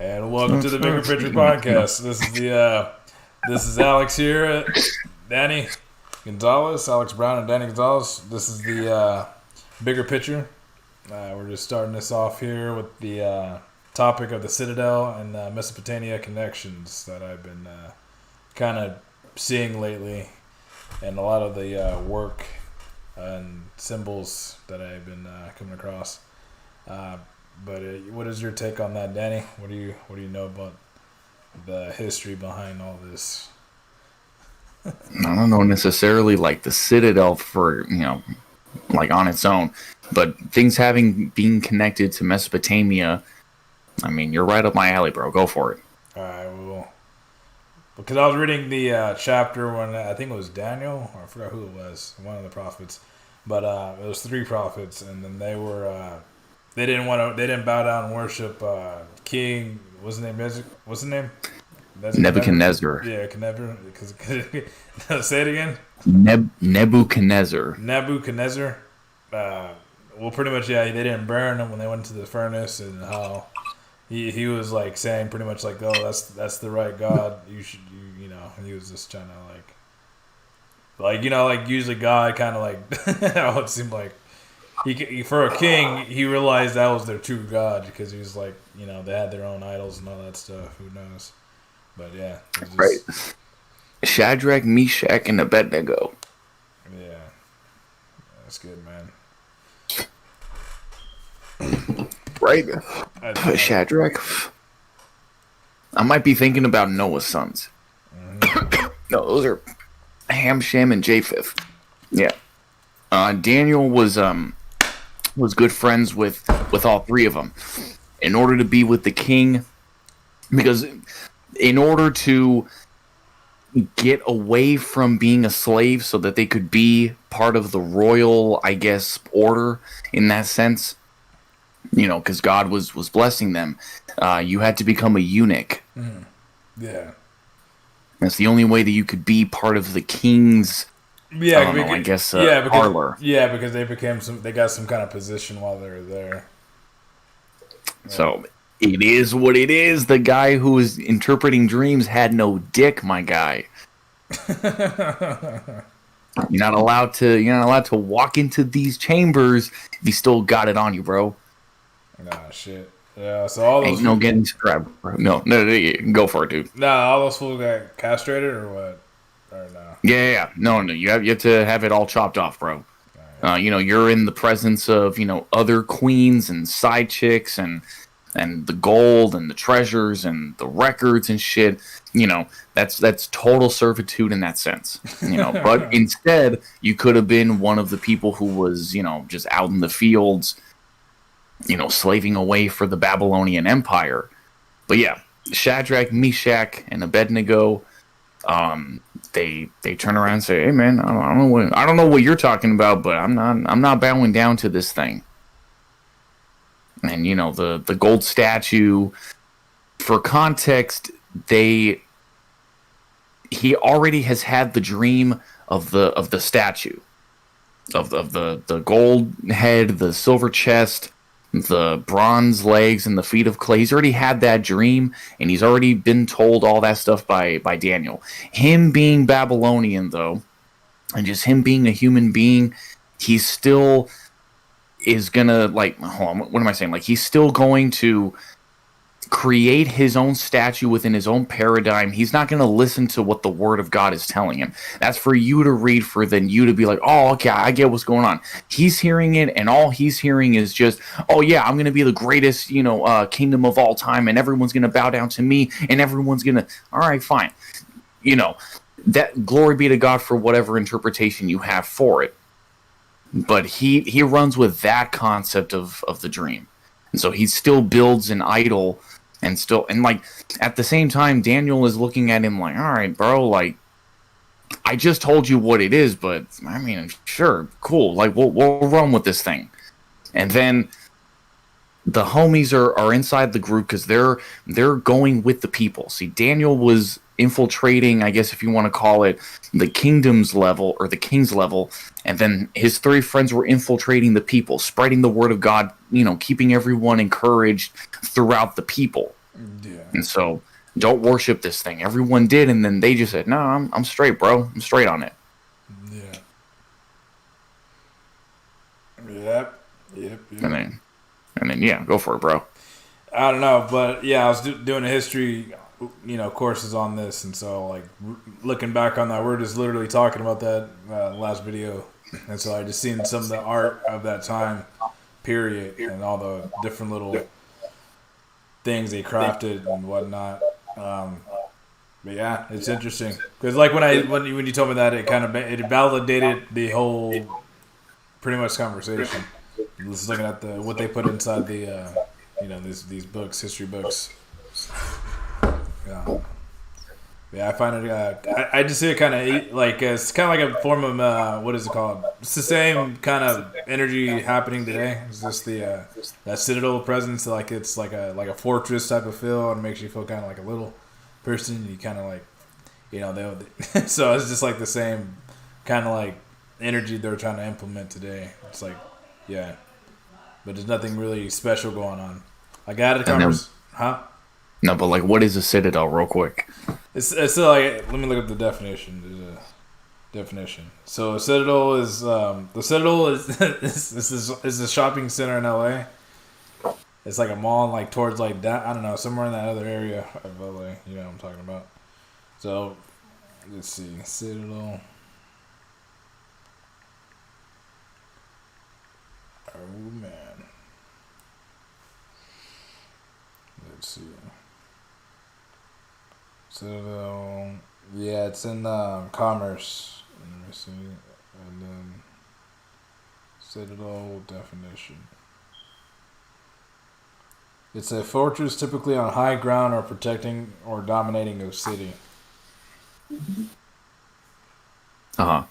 And welcome to the Bigger Picture Podcast. This is Alex here, Danny Gonzalez, Alex Brown, and Danny Gonzalez. This is the Bigger Picture. We're just starting this off here with the topic of the Citadel and Mesopotamia connections that I've been kind of seeing lately, and a lot of the work and symbols that I've been coming across. But what is your take on that, Danny? What do you know about the history behind all this? I don't know necessarily like the Citadel for, like on its own, but things being connected to Mesopotamia, I mean, you're right up my alley, bro. Go for it. All right, well, because I was reading the chapter when I think it was Daniel, or I forgot who it was, one of the prophets, but it was three prophets, and then they were. They didn't bow down and worship King. What's his name? Nebuchadnezzar. Yeah, say it again. Nebuchadnezzar. Nebuchadnezzar. Well, pretty much, yeah. They didn't burn him when they went into the furnace, and how he was like saying pretty much like, "Oh, that's the right God. You should, you know." And he was just trying to like usually God kind of like how it seemed like. He for a king, he realized that was their true God because he was like, they had their own idols and all that stuff. Who knows? But yeah, right. Shadrach, Meshach, and Abednego. Yeah, that's good, man. Right, Shadrach. I might be thinking about Noah's sons. Mm-hmm. No, those are Ham, Shem, and Japheth. Yeah, Daniel was good friends with all three of them in order to be with the king, because in order to get away from being a slave so that they could be part of the royal, I guess, order in that sense, because God was blessing them, you had to become a eunuch. Mm. Yeah. That's the only way that you could be part of the king's parlor. Yeah, because they got some kind of position while they were there. Yeah. So it is what it is. The guy who was interpreting dreams had no dick, my guy. You're not allowed to walk into these chambers if you still got it on you, bro. Nah, shit. Yeah, so all those ain't getting scrapped, bro. No, go for it, dude. Nah, all those fools got castrated or what? Or no? Yeah. No. You have to have it all chopped off, bro. Right. You're in the presence of other queens and side chicks and the gold and the treasures and the records and shit. That's total servitude in that sense. But instead, you could have been one of the people who was just out in the fields, slaving away for the Babylonian Empire. But yeah, Shadrach, Meshach, and Abednego. They turn around and say, "Hey man, I don't know what you're talking about, but I'm not bowing down to this thing." And the gold statue, for context, he already has had the dream of the statue, of the gold head, the silver chest, the bronze legs, and the feet of clay. He's already had that dream, and he's already been told all that stuff by Daniel. Him being Babylonian, though, and just him being a human being, he still is gonna, what am I saying? He's still going to create his own statue within his own paradigm. He's not going to listen to what the word of God is telling him. That's for you to read, for then you to be like, oh, okay, I get what's going on. He's hearing it, and all he's hearing is just, oh yeah, I'm going to be the greatest, kingdom of all time, and everyone's going to bow down to me, and everyone's going to, all right, fine. That glory be to God for whatever interpretation you have for it. But he runs with that concept of the dream. And so he still builds an idol. And at the same time, Daniel is looking at him like, all right, bro, I just told you what it is, but I mean, sure, cool. We'll run with this thing. And then the homies are inside the group because they're going with the people. See, Daniel was infiltrating, I guess if you want to call it, the kingdom's level or the king's level, and then his three friends were infiltrating the people, spreading the word of God, keeping everyone encouraged throughout the people. Yeah. And so don't worship this thing. Everyone did, and then they just said, "No, I'm straight, bro. I'm straight on it." Yeah. Yep. Yep. And Yep. then yeah, go for it, bro. I don't know, but yeah, I was doing a history, courses on this, and so like looking back on that, we're just literally talking about that last video, and so I just seen some of the art of that time period and all the different little things they crafted and whatnot. But yeah, it's interesting because like when you told me that, it validated the whole pretty much conversation. Just looking at the what they put inside the these books, history books. Um, yeah, I find it. I just see it kind of like it's kind of like a form of what is it called? It's the same kind of energy happening today. It's just the that Citadel presence. Like it's like a fortress type of feel, and it makes you feel kind of like a little person. You kind of like so it's just like the same kind of like energy they're trying to implement today. It's like yeah, but there's nothing really special going on. Like I had a And then conversation, huh? no, but like, what is a citadel, real quick? It's still like let me look up the definition. There's a definition. So a citadel is the citadel is is a shopping center in LA. It's like a mall like towards like that I don't know somewhere in that other area of LA. You know what I'm talking about. So let's see Citadel. Oh man. Let's see. Citadel. Yeah, it's in commerce. Let me see. And then Citadel definition. It's a fortress typically on high ground or protecting or dominating a city. Uh huh.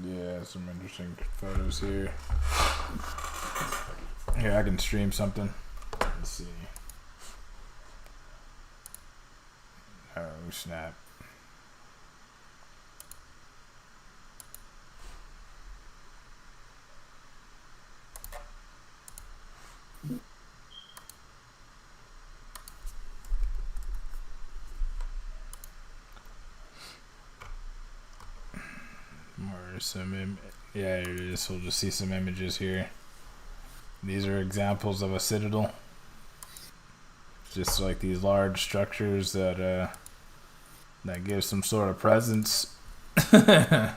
Yeah, some interesting photos here. Here, I can stream something. Let's see. Oh, snap. Or yeah, here it is. We'll just see some images here. These are examples of a citadel. Just like these large structures that give some sort of presence. Let's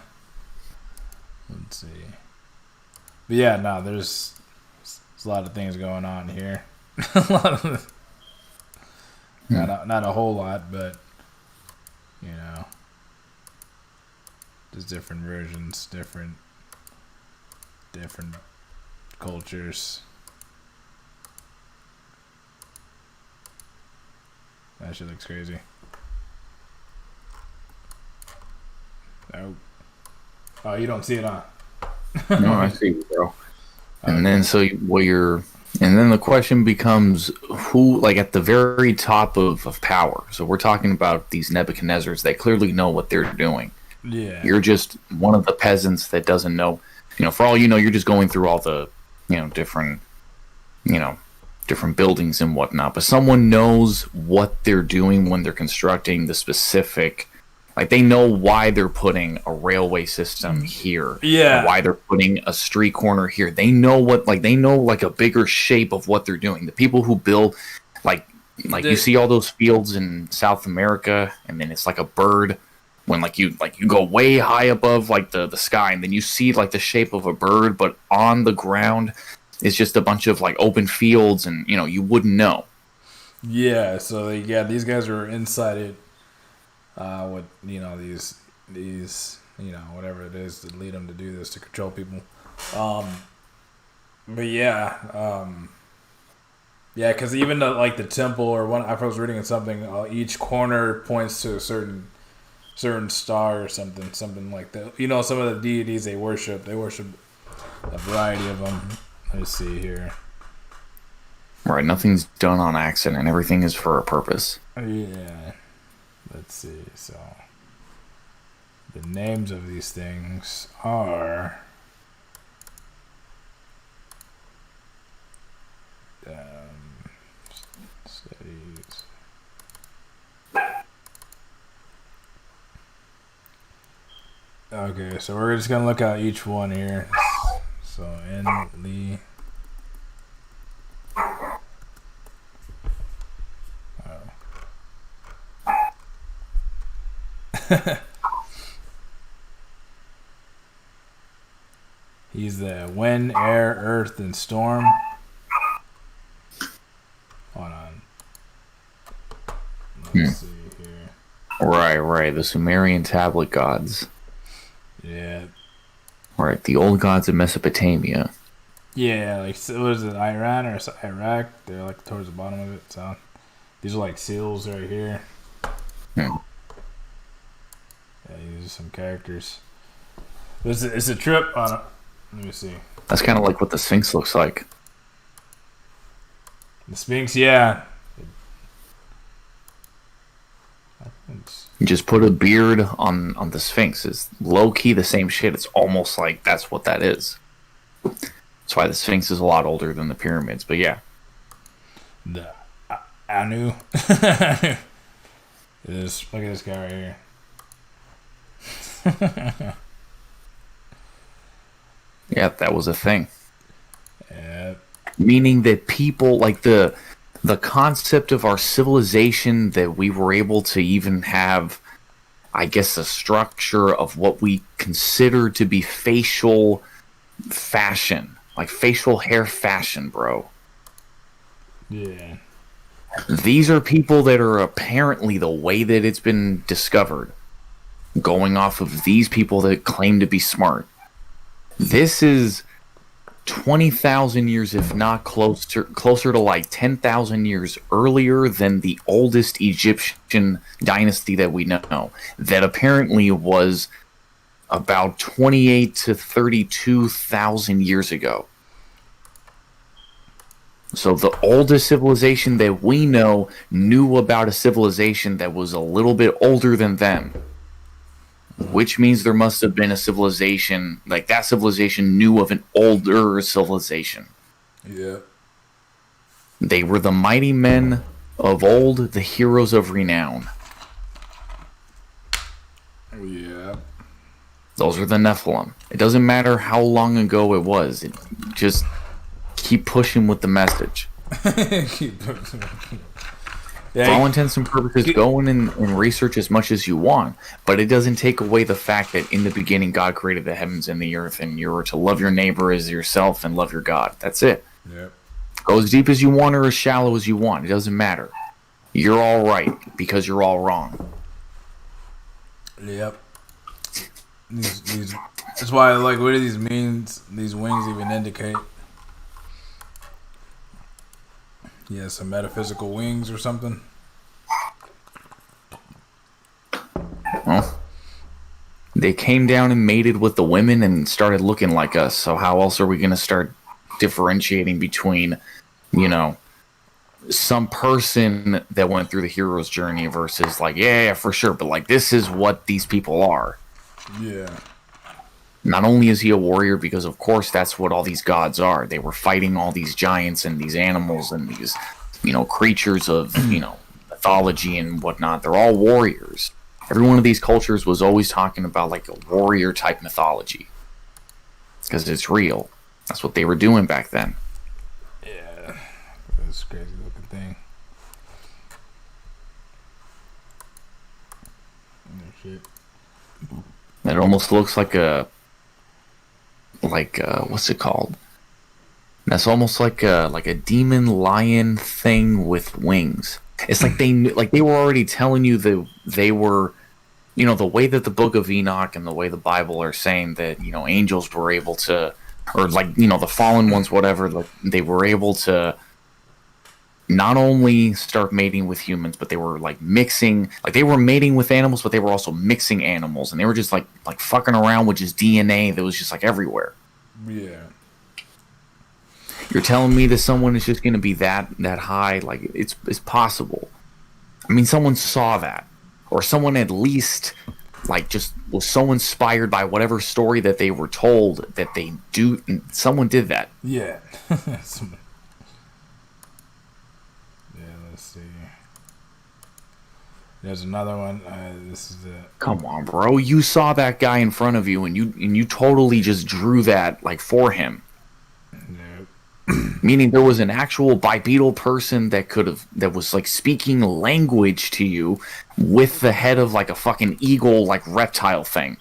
see. But yeah, no, there's a lot of things going on here. A lot of, not a whole lot, but you know, there's different versions, different cultures. That shit looks crazy. Oh, you don't see it, huh? No, I see, bro. And then and then the question becomes who, like at the very top of power. So we're talking about these Nebuchadnezzars. They clearly know what they're doing. Yeah. You're just one of the peasants that doesn't know. For all you know, you're just going through all the, different, different buildings and whatnot. But someone knows what they're doing when they're constructing the specific. Like they know why they're putting a railway system here. Yeah. And why they're putting a street corner here. They know like a bigger shape of what they're doing. The people who build like you see all those fields in South America, and then it's like a bird when you go way high above like the sky, and then you see like the shape of a bird, but on the ground is just a bunch of like open fields, and you wouldn't know. Yeah, so these guys are inside it. With these whatever it is that lead them to do this to control people. But yeah, because even the temple or one I was reading in something, each corner points to a certain star or something like that. Some of the deities they worship a variety of them. Let's see here. Right, nothing's done on accident. Everything is for a purpose. Yeah. Let's see. So the names of these things are cities. Okay, so we're just gonna look at each one here. So N Lee. He's the wind, air, earth, and storm. Hold on. Let's see here. Right. The Sumerian tablet gods. Yeah. Right, the old gods of Mesopotamia. Yeah, like what is it, Iran or Iraq? They're like towards the bottom of it. So these are like seals right here. Hmm. Yeah, these are some characters. It's a trip on. Let me see. That's kind of like what the Sphinx looks like. The Sphinx, yeah. You just put a beard on the Sphinx. It's low key the same shit. It's almost like that's what that is. That's why the Sphinx is a lot older than the pyramids. But yeah, The Anu. Look at this guy right here. yeah, that was a thing. Yeah. Meaning that people like the concept of our civilization, that we were able to even have, I guess, a structure of what we consider to be facial fashion, like facial hair fashion, bro. Yeah. These are people that are apparently, the way that it's been discovered, going off of these people that claim to be smart. This is 20,000 years, if not closer to like 10,000 years earlier than the oldest Egyptian dynasty that we know. That apparently was about 28 to 32,000 years ago. So the oldest civilization that we know knew about a civilization that was a little bit older than them. Which means there must have been a civilization, like that civilization knew of an older civilization. Yeah. They were the mighty men of old, the heroes of renown. Yeah. Those are the Nephilim. It doesn't matter how long ago it was. Just keep pushing with the message. Yeah, For all intents and purposes, go in and research as much as you want, but it doesn't take away the fact that in the beginning God created the heavens and the earth, and you're to love your neighbor as yourself and love your God. That's it. Yep. Go as deep as you want or as shallow as you want. It doesn't matter. You're all right because you're all wrong. Yep. These. That's why, like, what do these means? These wings even indicate? Yeah, some metaphysical wings or something. Well, they came down and mated with the women and started looking like us. So how else are we going to start differentiating between, some person that went through the hero's journey versus like, yeah, for sure, but like this is what these people are. Yeah. Not only is he a warrior, because of course that's what all these gods are. They were fighting all these giants and these animals and these, creatures of, mythology and whatnot. They're all warriors. Every one of these cultures was always talking about like a warrior type mythology. Because it's real. That's what they were doing back then. Yeah. That's a crazy looking thing. Oh, shit. It almost looks like what's it called? That's almost like a demon lion thing with wings. It's like they were already telling you that they were, the way that the Book of Enoch and the way the Bible are saying that angels were able to, or like the fallen ones, whatever, like they were able to not only start mating with humans, but they were like mixing, like they were mating with animals, but they were also mixing animals, and they were just like fucking around with just DNA that was just like everywhere. Yeah. You're telling me that someone is just going to be that high? Like it's possible. I mean, someone saw that, or someone at least like just was so inspired by whatever story that they were told that they do. Someone did that. Yeah. Yeah, let's see. There's another one. This is it. Come on, bro. You saw that guy in front of you, and you totally just drew that like for him. Nope. Meaning there was an actual bipedal person that was like speaking language to you with the head of like a fucking eagle, like reptile thing.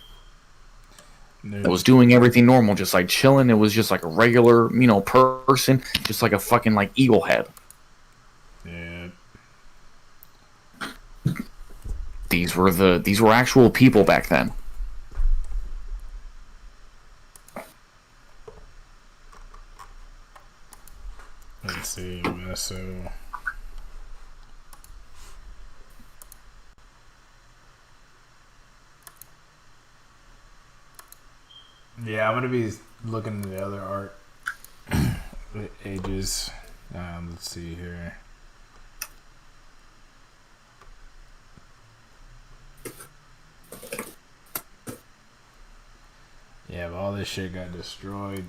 Nope. That was doing everything normal, just like chilling. It was just like a regular, person, just like a fucking like eagle head. Yeah. These were actual people back then. Let's see, so. Yeah, I'm gonna be looking at the other art ages. Let's see here. Yeah, but all this shit got destroyed.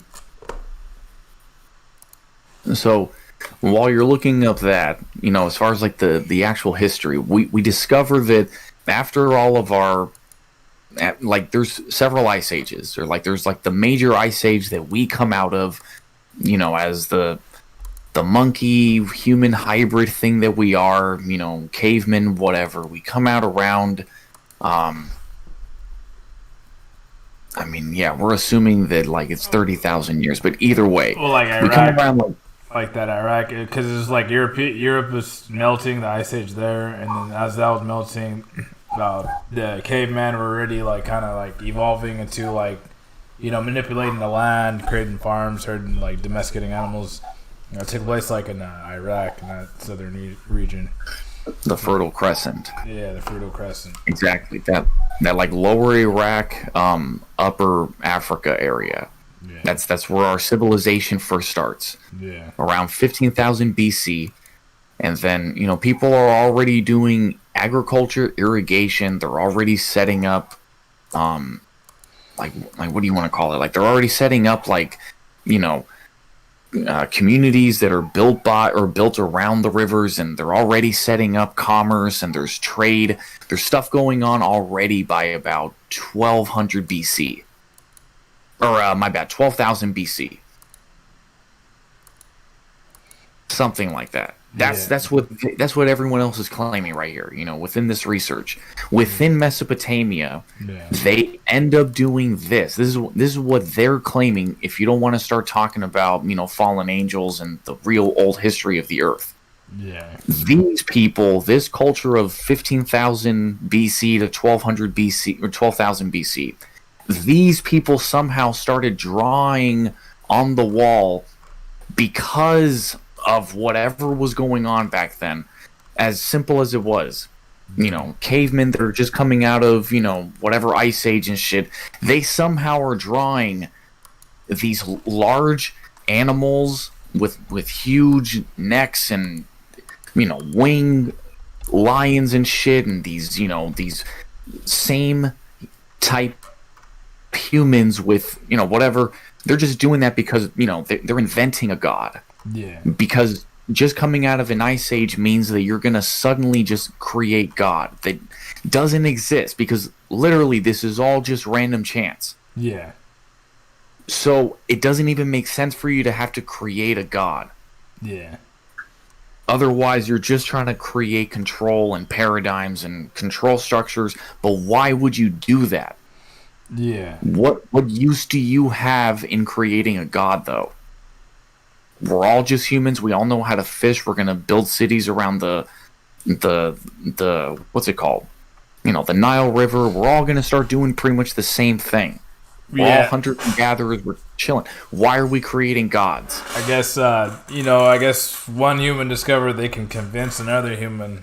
So while you're looking up that, as far as like the actual history, we discover that after all of our like there's several ice ages, or like there's like the major ice age that we come out of, as the monkey human hybrid thing that we are, cavemen, whatever. We come out around we're assuming that like it's 30,000 years, but either way, Well, like we come Iraq, around like that Iraq, because it's like Europe was melting, the ice age there, and then as that was melting, the cavemen were already like kind of like evolving into like, manipulating the land, creating farms, herding like domesticating animals. It took place like in Iraq, in that southern region. the Fertile Crescent. Yeah, the Fertile Crescent. Exactly. That like lower Iraq, upper Africa area. Yeah. That's where our civilization first starts. Yeah. Around 15,000 BC. And then, people are already doing agriculture, irrigation. They're already setting up like what do you want to call it? Like they're already setting up like, communities that are built by or built around the rivers, and they're already setting up commerce, and there's trade. There's stuff going on already by about 1200 BC. Or, my bad, 12,000 BC. Something like that. That's what everyone else is claiming right here. Within this research, within Mesopotamia, they end up doing this. This is what they're claiming. If you don't want to start talking about fallen angels and the real old history of the Earth, these people, this culture of 15,000 BC to 1200 BC or 12,000 BC, these people somehow started drawing on the wall because of whatever was going on back then, as simple as it was. Cavemen that are just coming out of, whatever ice age and shit, they somehow are drawing these large animals with huge necks and, winged lions and shit, and these same type humans with, whatever. They're just doing that because, they're inventing a god. Yeah. Because just coming out of an ice age means that you're going to suddenly just create God that doesn't exist, because literally this is all just random chance. Yeah. So it doesn't even make sense for you to have to create a God. Yeah. Otherwise, you're just trying to create control and paradigms and control structures. But why would you do that? Yeah. What use do you have in creating a God, though? We're all just humans. We all know how to fish. We're gonna build cities around the what's it called? The Nile River. We're all gonna start doing pretty much the same thing. We're all hunters and gatherers. We're chilling. Why are we creating gods? I guess one human discovered they can convince another human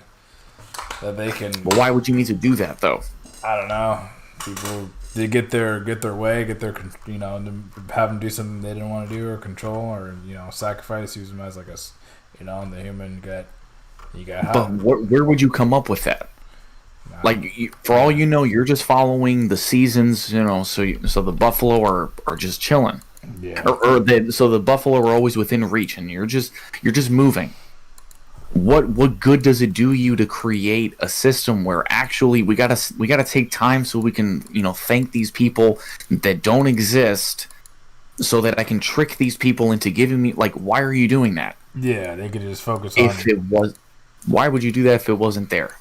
that they can. But why would you need to do that, though? I don't know. People, they get their way, to have them do something they didn't want to do, or control, or sacrifice, use them as like the human you got. But where would you come up with that? Like, for all you know, you're just following the seasons, so the buffalo are just chilling. Yeah. So the buffalo are always within reach, and you're just moving. what good does it do you to create a system where actually we gotta take time so we can, thank these people that don't exist, so that I can trick these people into giving me, like, why are you doing that? Yeah, they could just focus If on. it was, why would you do that if it wasn't there?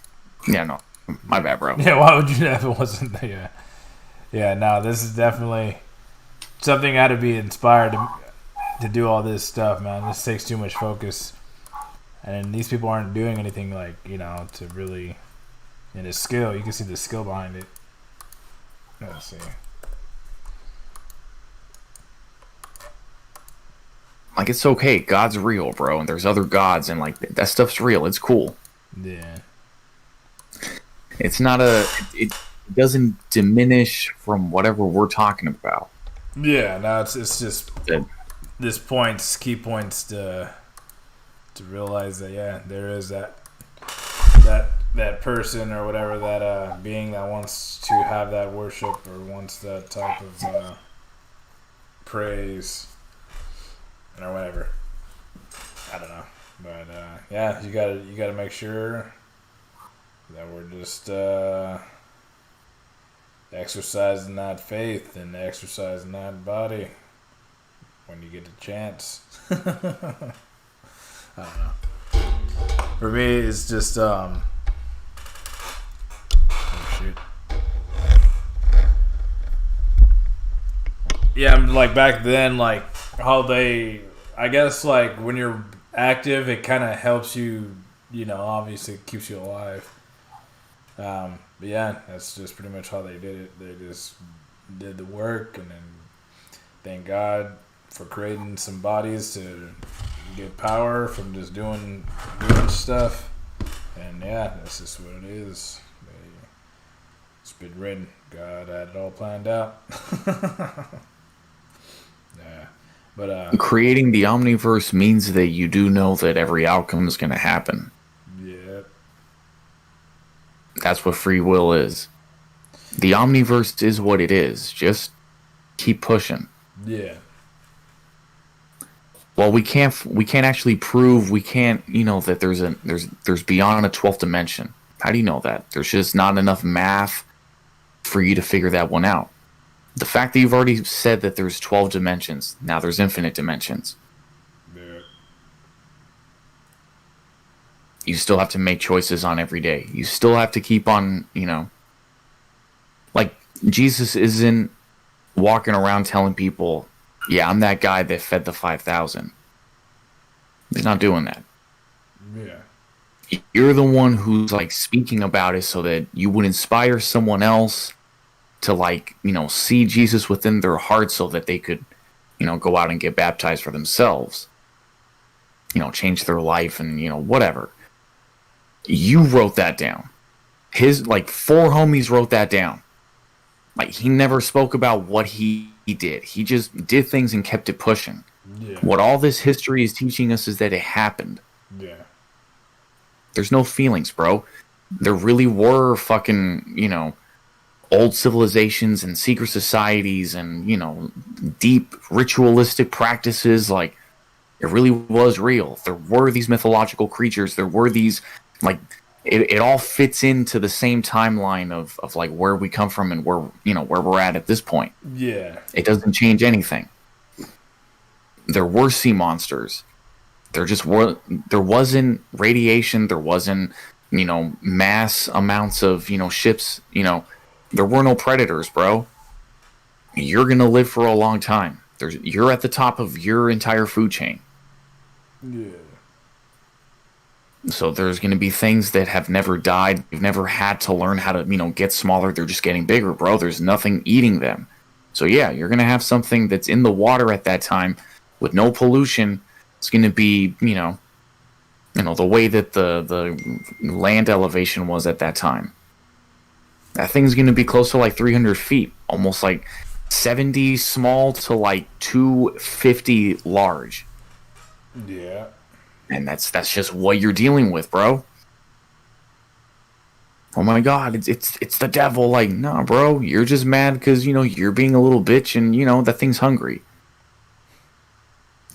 Yeah, no, my bad, bro. Yeah, why would you if it wasn't there? Yeah, no, this is definitely something I had to be inspired to do all this stuff, man. This takes too much focus. And these people aren't doing anything like, to really. And his skill, you can see the skill behind it. Let's see. Like, it's okay. God's real, bro, and there's other gods, and like that stuff's real. It's cool. Yeah. It's not it doesn't diminish from whatever we're talking about. Yeah, no, it's just That key points to realize that there is that person or whatever, that being that wants to have that worship or wants that type of praise or whatever. I don't know, but you gotta make sure that we're just exercising that faith and exercising that body when you get the chance. I don't know. For me, it's just oh shoot. Yeah, I'm like back then, like how they. I guess like when you're active, it kind of helps you. Obviously, it keeps you alive. But yeah, that's just pretty much how they did it. They just did the work, and then thank God for creating some bodies to get power from just doing stuff. And yeah, that's just what it is. It's been written. God had it all planned out. Yeah, but creating the omniverse means that you do know that every outcome is going to happen. yeah, That's what free will is. The omniverse is what it is. Just keep pushing. yeah, Well, we can't actually prove, we can't, that there's beyond a 12th dimension. How do you know that? There's just not enough math for you to figure that one out. The fact that you've already said that there's 12 dimensions, now there's infinite dimensions. yeah, You still have to make choices on every day. You still have to keep on, like, Jesus isn't walking around telling people, yeah, I'm that guy that fed the 5,000. He's not doing that. yeah, You're the one who's like speaking about it so that you would inspire someone else to, like, see Jesus within their heart so that they could, go out and get baptized for themselves. Change their life and, whatever. You wrote that down. His, like, 4 homies wrote that down. Like, he never spoke about what he did. He just did things and kept it pushing. yeah, What all this history is teaching us is that it happened. yeah, There's no feelings, bro. There really were fucking, old civilizations and secret societies and, deep ritualistic practices. Like, it really was real. There were these mythological creatures. There were these, like, it all fits into the same timeline of like where we come from and where we're at this point. yeah, It doesn't change anything. There were sea monsters. There wasn't radiation. There wasn't, mass amounts of, ships. There were no predators, bro. You're going to live for a long time. You're at the top of your entire food chain. yeah, So there's going to be things that have never died. You've never had to learn how to, get smaller. They're just getting bigger, bro. There's nothing eating them. So yeah, you're going to have something that's in the water at that time with no pollution. It's going to be, the way that the land elevation was at that time. That thing's going to be close to like 300 feet, almost like 70 small to like 250 large. yeah. And that's just what you're dealing with, bro. Oh my God, it's the devil. Like, nah, bro, you're just mad because, you're being a little bitch and, that thing's hungry.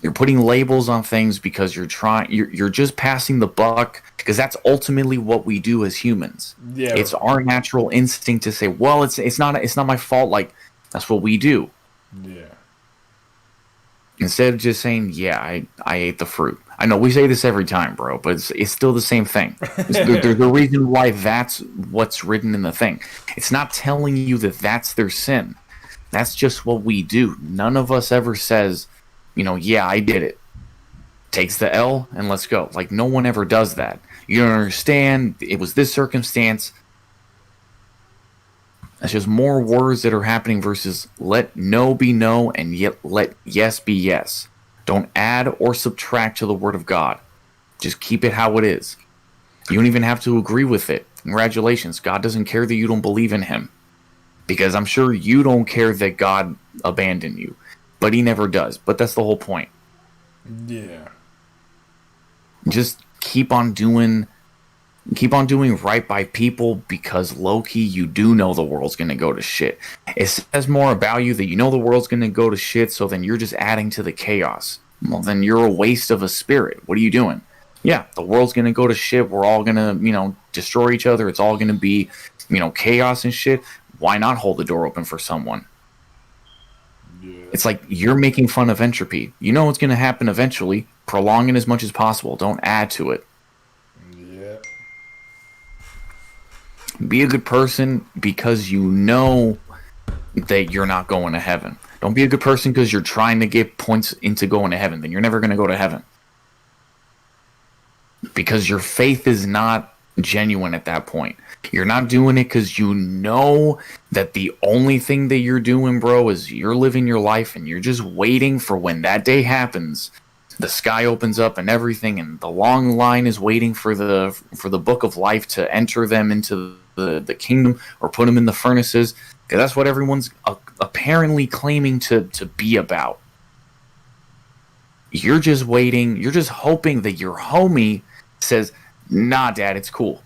You're putting labels on things because you're just passing the buck, because that's ultimately what we do as humans. Yeah. It's our natural instinct to say, well, it's not my fault. Like, that's what we do. Yeah. Instead of just saying, yeah, I ate the fruit. I know we say this every time, bro, but it's still the same thing. There's a reason why that's what's written in the thing. It's not telling you that that's their sin. That's just what we do. None of us ever says, yeah, I did it. Takes the L and let's go. Like, no one ever does that. You don't understand. It was this circumstance. That's just more words that are happening versus let no be no and yet let yes be yes. Don't add or subtract to the word of God. Just keep it how it is. You don't even have to agree with it. Congratulations. God doesn't care that you don't believe in him. Because I'm sure you don't care that God abandoned you. But he never does. But that's the whole point. Yeah. Just keep on doing right by people, because low-key you do know the world's going to go to shit. It says more about you that you know the world's going to go to shit, so then you're just adding to the chaos. Well, then you're a waste of a spirit. What are you doing? Yeah, the world's going to go to shit. We're all going to, destroy each other. It's all going to be, chaos and shit. Why not hold the door open for someone? Yeah. It's like you're making fun of entropy. You know what's going to happen eventually. Prolong it as much as possible. Don't add to it. Yeah. Be a good person because you know that you're not going to heaven. Don't be a good person because you're trying to get points into going to heaven. Then you're never going to go to heaven. Because your faith is not genuine at that point. You're not doing it because you know that the only thing that you're doing, bro, is you're living your life and you're just waiting for when that day happens. The sky opens up and everything, and the long line is waiting for the book of life to enter them into the kingdom or put them in the furnaces. Because that's what everyone's apparently claiming to be about. You're just waiting. You're just hoping that your homie says, nah, Dad, it's cool.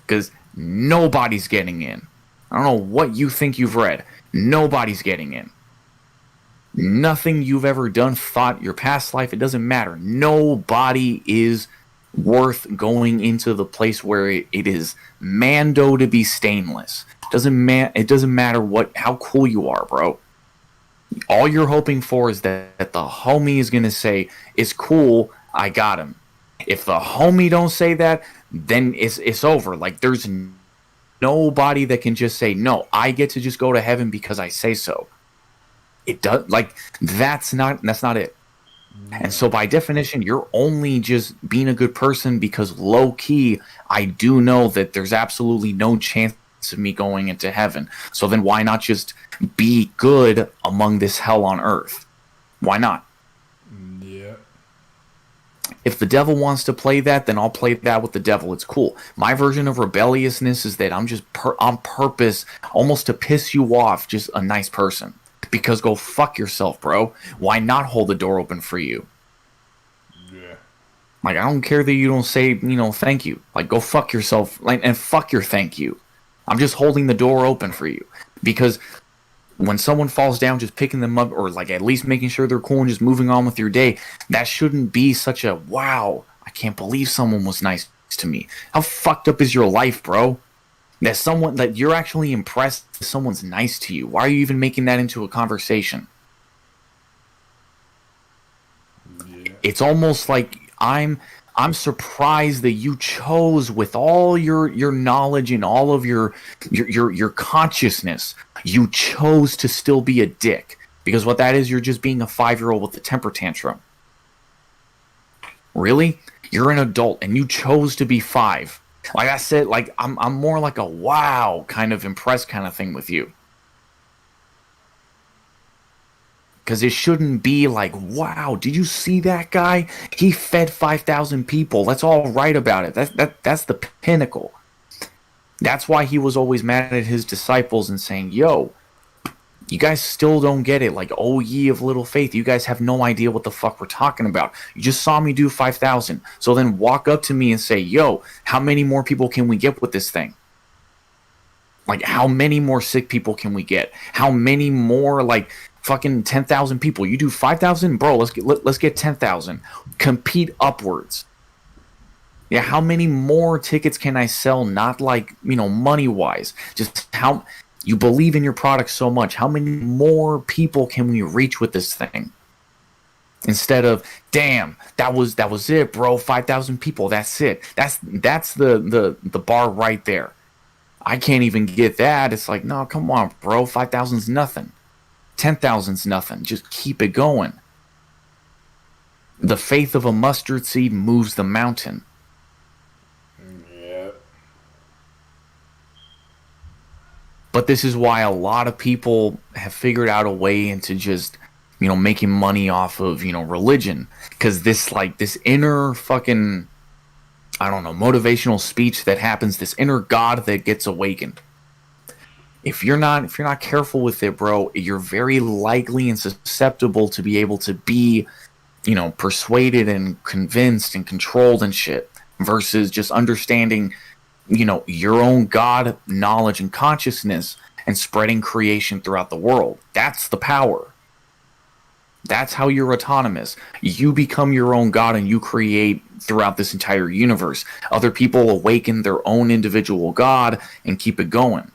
Because nobody's getting in. I don't know what you think you've read. Nobody's getting in. Nothing you've ever done, thought, your past life, it doesn't matter. Nobody is worth going into the place where it is mando to be stainless. It doesn't matter how cool you are, bro. All you're hoping for is that the homie is going to say, it's cool, I got him. If the homie don't say that, then it's over. Like, there's nobody that can just say, no, I get to just go to heaven because I say so. It does, like, that's not it. And so by definition, you're only just being a good person because low key, I do know that there's absolutely no chance of me going into heaven. So then why not just be good among this hell on earth? Why not? Yeah. If the devil wants to play that, then I'll play that with the devil. It's cool. My version of rebelliousness is that I'm just on purpose, almost to piss you off, just a nice person. Because go fuck yourself, bro. Why not hold the door open for you? Yeah. Like, I don't care that you don't say, thank you. Like, go fuck yourself, and fuck your thank you. I'm just holding the door open for you. Because when someone falls down, just picking them up, or like at least making sure they're cool and just moving on with your day, that shouldn't be such a, wow, I can't believe someone was nice to me. How fucked up is your life, bro? That you're actually impressed that someone's nice to you. Why are you even making that into a conversation? Yeah. It's almost like I'm surprised that you chose, with all your knowledge and all of your consciousness, you chose to still be a dick. Because what that is, you're just being a 5-year-old with a temper tantrum. Really? You're an adult and you chose to be 5. Like I said, like I'm more like a wow kind of impressed kind of thing with you. Because it shouldn't be like, wow, did you see that guy? He fed 5,000 people. Let's all write about it. That's the pinnacle. That's why he was always mad at his disciples and saying, yo, you guys still don't get it. Like, oh, ye of little faith. You guys have no idea what the fuck we're talking about. You just saw me do 5,000. So then walk up to me and say, yo, how many more people can we get with this thing? Like, how many more sick people can we get? How many more, like, fucking 10,000 people. You do 5,000, bro. Let's get 10,000. Compete upwards. Yeah, how many more tickets can I sell? Not like, money wise. Just how you believe in your product so much. How many more people can we reach with this thing? Instead of, damn, that was it, bro. 5,000 people. That's it. That's the bar right there. I can't even get that. It's like, no, come on, bro. 5,000's nothing. 10,000's nothing. Just keep it going. The faith of a mustard seed moves the mountain. Yeah. But this is why a lot of people have figured out a way into just, making money off of, religion. Because this inner fucking, I don't know, motivational speech that happens, this inner God that gets awakened. If you're not careful with it, bro, you're very likely and susceptible to be able to be, persuaded and convinced and controlled and shit, versus just understanding, your own God knowledge and consciousness and spreading creation throughout the world. That's the power. That's how you're autonomous. You become your own God and you create throughout this entire universe. Other people awaken their own individual God and keep it going.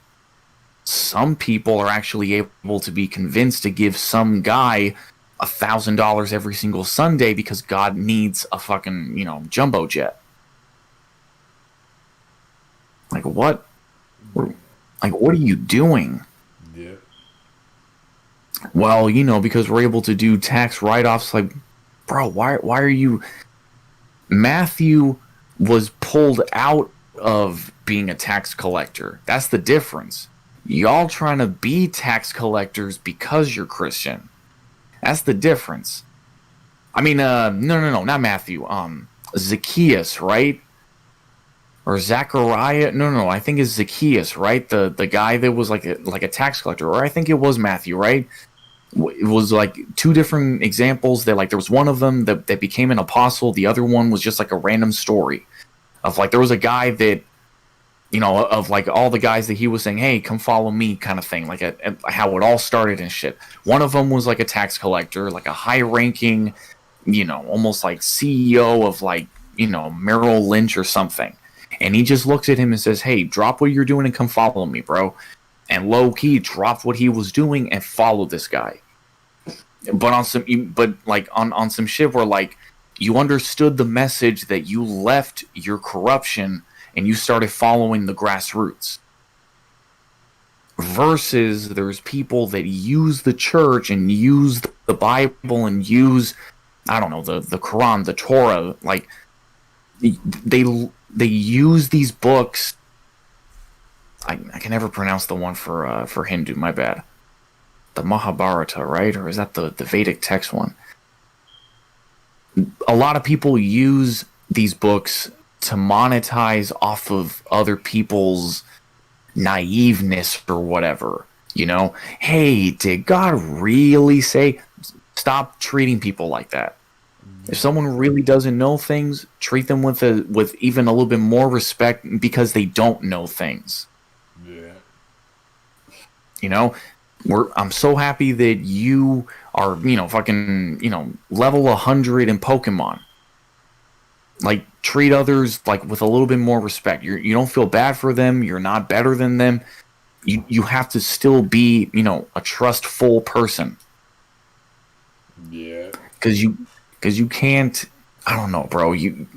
Some people are actually able to be convinced to give some guy $1,000 every single Sunday because God needs a fucking, jumbo jet. Like, what? Like, what are you doing? Yeah. Well, because we're able to do tax write-offs. Like, bro, why are you... Matthew was pulled out of being a tax collector. That's the difference. Y'all trying to be tax collectors because you're Christian. That's the difference. I mean, no, not Matthew. Zacchaeus, right? Or Zachariah? No, I think it's Zacchaeus, right? The guy that was like a tax collector, or I think it was Matthew, right? It was like two different examples that, like, there was one of them that became an apostle. The other one was just like a random story of, like, there was a guy that, of like all the guys that he was saying, hey, come follow me kind of thing, like how it all started and shit. One of them was like a tax collector, like a high ranking, almost like CEO of, like, Merrill Lynch or something. And he just looks at him and says, hey, drop what you're doing and come follow me, bro. And low key dropped what he was doing and followed this guy. But on some shit where, like, you understood the message that you left your corruption and you started following the grassroots. Versus there's people that use the church and use the Bible and use, I don't know, the Quran, the Torah. Like, they use these books. I can never pronounce the one for Hindu, my bad. The Mahabharata, right? Or is that the Vedic text one? A lot of people use these books to monetize off of other people's naiveness or whatever. Hey, did God really say? Stop treating people like that. If someone really doesn't know things, treat them with even a little bit more respect because they don't know things. Yeah. I'm so happy that you are, fucking, level 100 in Pokemon. Like, treat others, like, with a little bit more respect. You don't feel bad for them. You're not better than them. You have to still be, a trustful person. Yeah. Because you can't, I don't know, bro. You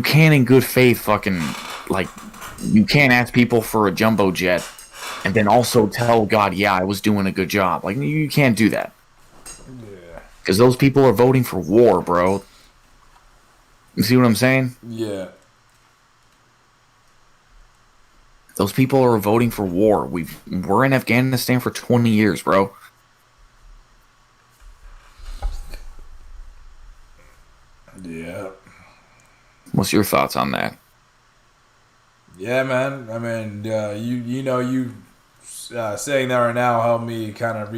can't in good faith fucking, like, you can't ask people for a jumbo jet and then also tell God, yeah, I was doing a good job. Like, you can't do that. Yeah. Because those people are voting for war, bro. You see what I'm saying? Yeah. Those people are voting for war. We're in Afghanistan for 20 years, bro. Yeah. What's your thoughts on that? Yeah, man. I mean, you saying that right now helped me kind of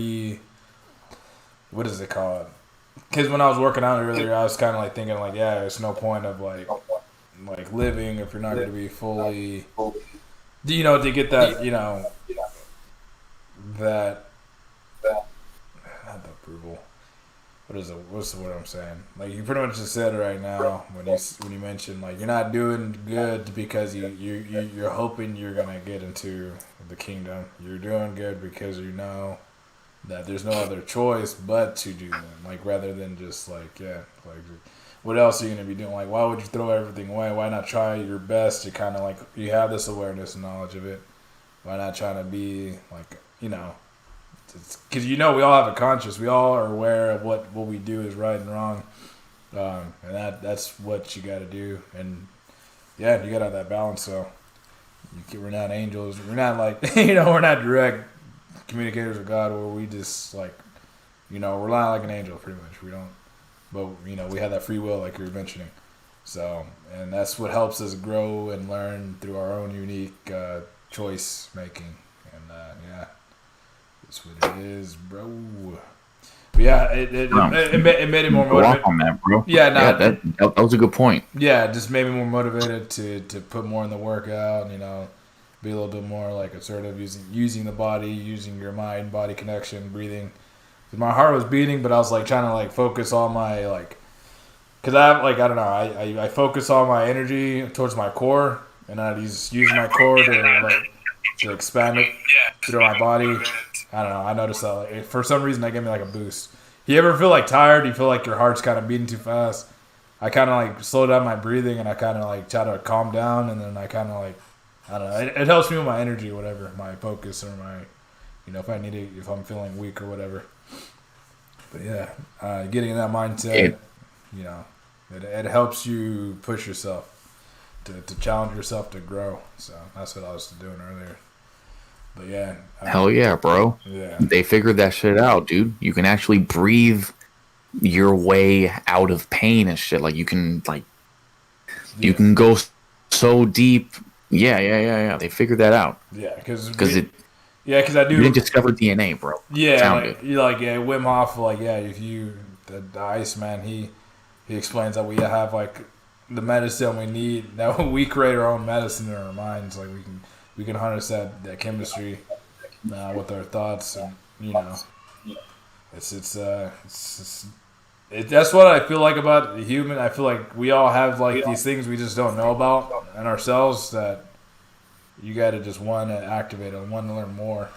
what is it called? Because when I was working out earlier, I was kind of like thinking, like, yeah, there's no point of like living if you're not going to be fully, to get that, that what's the word I'm saying? Like you pretty much just said it right now when you mentioned like you're not doing good because you're hoping you're gonna get into the kingdom. You're doing good because you know that there's no other choice but to do them. Like rather than just like what else are you gonna be doing? Like why would you throw everything away? Why not try your best to kind of like you have this awareness and knowledge of it? Why not trying to be like because we all have a conscience. We all are aware of what we do is right and wrong, and that's what you got to do. And yeah, you got to have that balance. So we're not angels. We're not like we're not direct communicators with God, where we just like we're not like an angel. Pretty much, we don't. But we have that free will, like you were mentioning. So, and that's what helps us grow and learn through our own unique choice making. And yeah. That's what it is, bro. But yeah, it made it more motivated. On that, bro. Yeah, no, that was a good point. Yeah, it just made me more motivated to put more in the workout. Be a little bit more like assertive, using the body, using your mind body connection, breathing. My heart was beating, but I was like trying to like focus all my like, cause I have like I don't know, I focus all my energy towards my core, and I use my core to expand it through my body. I don't know. I noticed that like, for some reason that gave me like a boost. You ever feel like tired? You feel like your heart's kind of beating too fast? I kind of like slow down my breathing and I kind of like try to calm down, and then I kind of like I don't know. It helps me with my energy or whatever, my focus or my if I need it, if I'm feeling weak or whatever. But yeah, getting in that mindset, it helps you push yourself to challenge yourself to grow. So that's what I was doing earlier. But yeah. Hell yeah, bro. Yeah. They figured that shit out, dude. You can actually breathe your way out of pain and shit. Like you can you can go so deep. Yeah. They figured that out. Yeah, because I do. You didn't discover DNA, bro. Yeah, Wim Hof, if the Iceman, he explains that we have like the medicine we need. That we create our own medicine in our minds. Like we can harness that chemistry with our thoughts, and that's what I feel like about the human. I feel like we all have like these things we just don't know about in ourselves that you got to just want to activate and want to learn more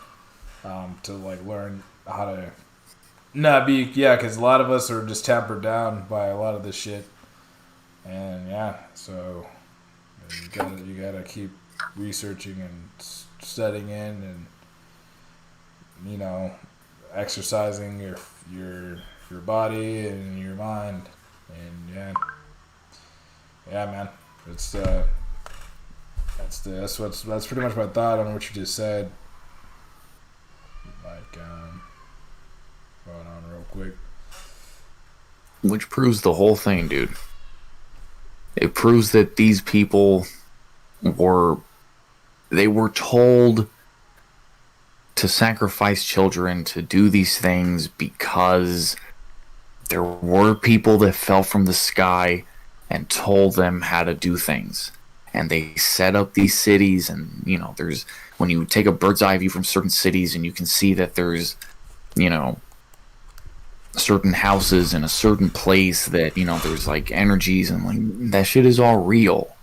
to like learn how to not be because a lot of us are just tampered down by a lot of this shit, and so you gotta keep researching and studying in and exercising your body and your mind, and man, it's that's pretty much my thought on what you just said. Like going on real quick, which proves the whole thing, dude. It proves that these people were told to sacrifice children, to do these things because there were people that fell from the sky and told them how to do things. And they set up these cities, and there's when you take a bird's eye view from certain cities, and you can see that there's certain houses in a certain place that there's like energies, and like that shit is all real.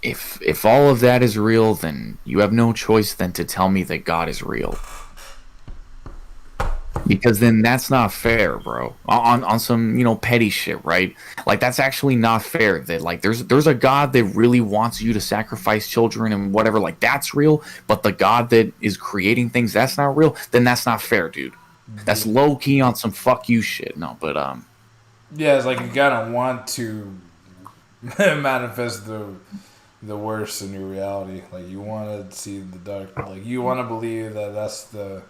If all of that is real, then you have no choice than to tell me that God is real. Because then that's not fair, bro. On some petty shit, right? Like that's actually not fair. That like there's a God that really wants you to sacrifice children and whatever. Like that's real, but the God that is creating things, that's not real. Then that's not fair, dude. That's low key on some fuck you shit. No, but it's like you gotta want to manifest the worst in your reality. Like you want to see the dark. Like you want to believe that that's the.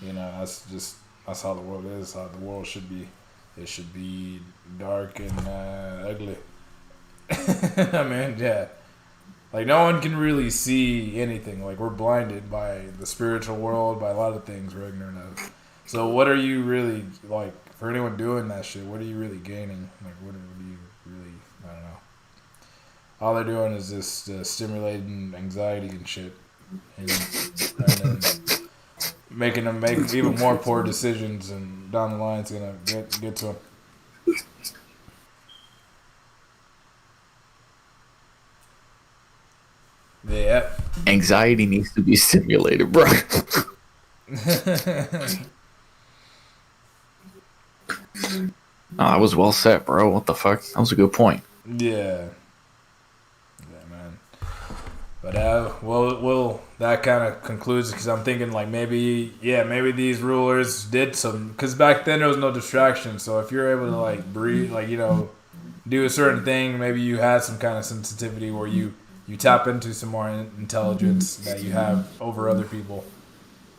That's how the world is. How the world should be. It should be dark and ugly. I mean, yeah. Like no one can really see anything. Like we're blinded by the spiritual world, by a lot of things we're ignorant of. So what are you really like? For anyone doing that shit, what are you really gaining? Like what are you really? I don't know. All they're doing is just stimulating anxiety and shit. And then, making them make even more poor decisions, and down the line it's gonna get to them. Yeah. Anxiety needs to be stimulated, bro. Oh, that was well said, bro. What the fuck? That was a good point. Yeah. Yeah, man. But well, that kind of concludes because I'm thinking like maybe these rulers did some because back then there was no distraction. So if you're able to like breathe, like do a certain thing, maybe you had some kind of sensitivity where you tap into some more intelligence that you have over other people.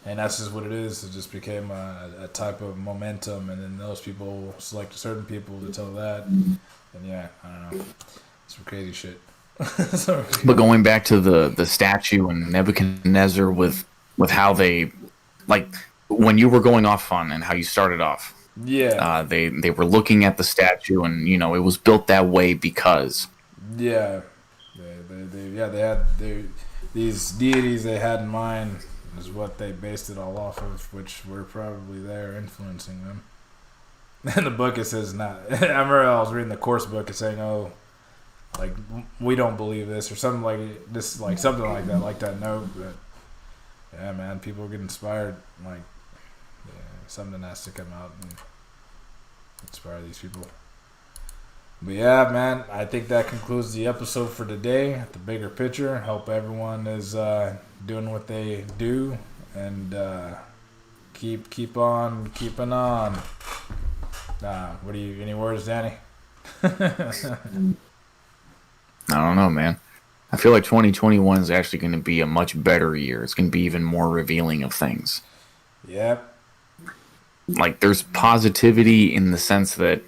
And that's just what it is. It just became a type of momentum, and then those people select certain people to tell that. And yeah, I don't know, some crazy shit. But going back to the statue and Nebuchadnezzar with how they, like, when you were going off on and how you started off, yeah, they were looking at the statue and it was built that way because yeah, they had these deities they had in mind is what they based it all off of, which were probably there influencing them. And the book it says not. I remember I was reading the course book and saying, "Oh, like we don't believe this" or something like this, like something like that, like that note. But yeah, man, people get inspired. Like something has to come out and inspire these people. But yeah, man, I think that concludes the episode for today. The bigger picture. Hope everyone is doing what they do and keep on keeping on. What do you? Any words, Danny? I don't know, man. I feel like 2021 is actually going to be a much better year. It's going to be even more revealing of things. Yep. Like there's positivity in the sense that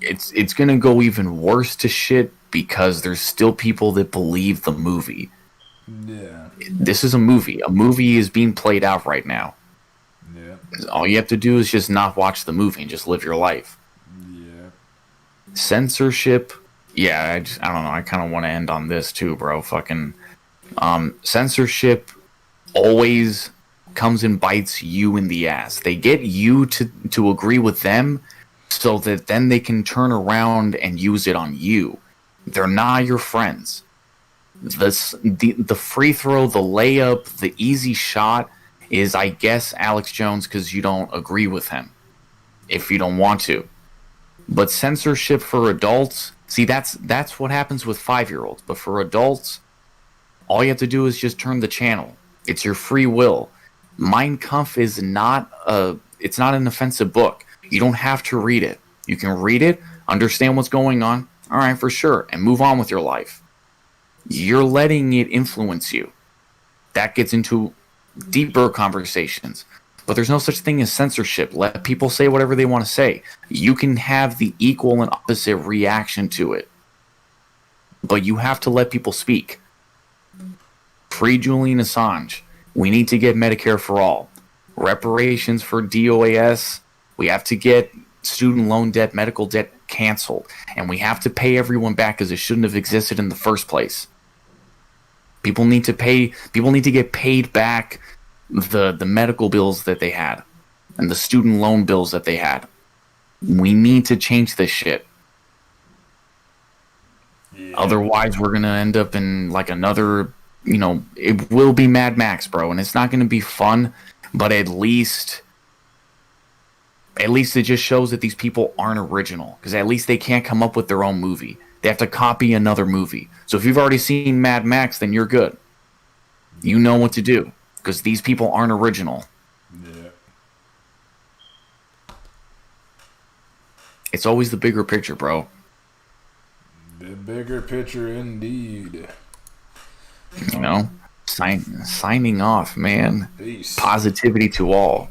it's going to go even worse to shit because there's still people that believe the movie. Yeah. This is a movie. A movie is being played out right now. Yeah. All you have to do is just not watch the movie and just live your life. Yeah. Censorship. Yeah, I don't know. I kind of want to end on this too, bro. Fucking censorship always comes and bites you in the ass. They get you to agree with them so that then they can turn around and use it on you. They're not your friends. The free throw, the layup, the easy shot is, I guess, Alex Jones because you don't agree with him if you don't want to. But censorship for adults, see, that's what happens with 5-year-olds. But for adults, all you have to do is just turn the channel. It's your free will. Mein Kampf is it's not an offensive book. You don't have to read it. You can read it, understand what's going on, all right, for sure, and move on with your life. You're letting it influence you. That gets into deeper conversations. But there's no such thing as censorship. Let people say whatever they want to say. You can have the equal and opposite reaction to it. But you have to let people speak. Free Julian Assange. We need to get Medicare for all. Reparations for DOAS. We have to get student loan debt, medical debt canceled. And we have to pay everyone back because it shouldn't have existed in the first place. People need to get paid back the medical bills that they had and the student loan bills that they had. We need to change this shit. Yeah. Otherwise, we're going to end up in like another, it will be Mad Max, bro. And it's not going to be fun, but at least it just shows that these people aren't original because at least they can't come up with their own movie. They have to copy another movie. So if you've already seen Mad Max, then you're good. You know what to do because these people aren't original. Yeah. It's always the bigger picture, bro. The bigger picture, indeed. Signing off, man. Peace. Positivity to all.